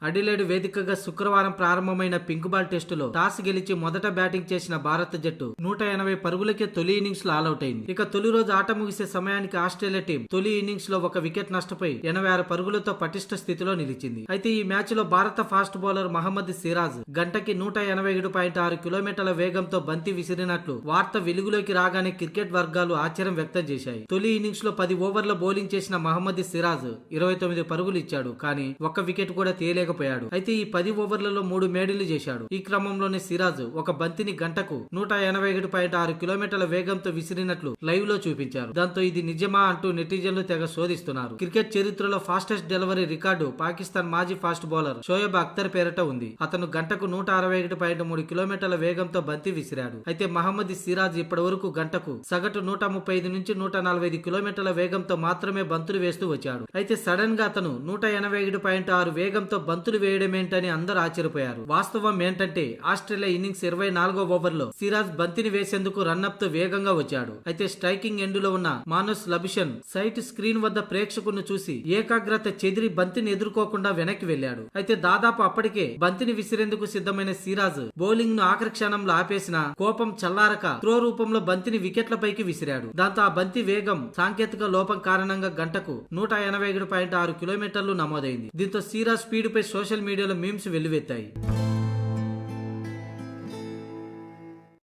అడిలేడ్ వేదికగా శుక్రవారం ప్రారంభమైన పింక్ బాల్ టెస్టులో టాస్ గెలిచి మొదట బ్యాటింగ్ చేసిన భారత జట్టు 180 పరుగులకే తొలి ఇన్నింగ్స్ లో ఆలౌట్ అయింది. ఇక తొలి రోజు ఆట ముగిసే సమయానికి ఆస్ట్రేలియా టీం తొలి ఇన్నింగ్స్ లో ఒక వికెట్ నష్టపోయి 86 పరుగులతో పటిష్ట స్థితిలో నిలిచింది. అయితే ఈ మ్యాచ్ లో భారత ఫాస్ట్ బౌలర్ మహమ్మద్ సిరాజ్ గంటకి 187.6 కిలోమీటర్ల వేగంతో బంతి విసిరినట్లు వార్త వెలుగులోకి రాగానే క్రికెట్ వర్గాలు ఆశ్చర్యం వ్యక్తం చేశాయి. తొలి ఇన్నింగ్స్ లో 10 ఓవర్ల బౌలింగ్ చేసిన మహమ్మద్ సిరాజ్ 29 పరుగులు ఇచ్చాడు. కానీ ఒక్క వికెట్ కూడా తేలేకపోయాడు. అయితే ఈ 10 ఓవర్లలో 3 మేడిలు చేశాడు. ఈ క్రమంలోనే సిరాజ్ ఒక బంతిని గంటకు 181.6 కిలోమీటర్ల వేగంతో విసిరినట్లు లైవ్ లో చూపించారు. దాంతో ఇది నిజమా అంటూ నెటిజన్లు తెగ శోధిస్తున్నారు. క్రికెట్ చరిత్రలో ఫాస్టెస్ట్ డెలివరీ రికార్డు పాకిస్తాన్ మాజీ ఫాస్ట్ బౌలర్ షోయబ్ అఖ్తర్ పేరిట ఉంది. అతను గంటకు 161.3 కిలోమీటర్ల వేగంతో బంతి విసిరాడు. అయితే మహమ్మద్ సిరాజ్ ఇప్పటి వరకు గంటకు సగటు 135 నుంచి 145 కిలోమీటర్ల వేగంతో మాత్రమే బంతులు వేస్తూ వచ్చాడు. అయితే సడన్ గా అతను 181.6 వేగంతో బంతులు వేయడమేంటని అందరూ ఆశ్చర్యపోయారు. వాస్తవం ఏంటంటే ఆస్ట్రేలియా ఇన్నింగ్స్ 24వ ఓవర్లో సిరాజ్ బంతిని వేసేందుకు రన్అప్ తో వేగంగా వచ్చాడు. అయితే స్ట్రైకింగ్ ఎండ్ లో ఉన్న మానస్ లబిషన్ సైట్ స్క్రీన్ వద్ద ప్రేక్షకులను చూసి ఏకాగ్రత చెదిరి బంతిని ఎదుర్కోకుండా వెనక్కి వెళ్లాడు. అయితే దాదాపు అప్పటికే బంతిని విసిరేందుకు సిద్ధమైన సిరాజ్ బౌలింగ్ ను ఆఖరి క్షణంలో ఆపేసిన కోపం చల్లారక త్రో రూపంలో బంతిని వికెట్లపైకి విసిరాడు. దాంతో ఆ బంతి వేగం సాంకేతిక లోపం కారణంగా గంటకు 181.6 కిలోమీటర్లు నమోదైంది. దీంతో సిరాజ్ స్పీడ్ పై సోషల్ మీడియాలో మీమ్స్ వెల్లువెత్తాయి.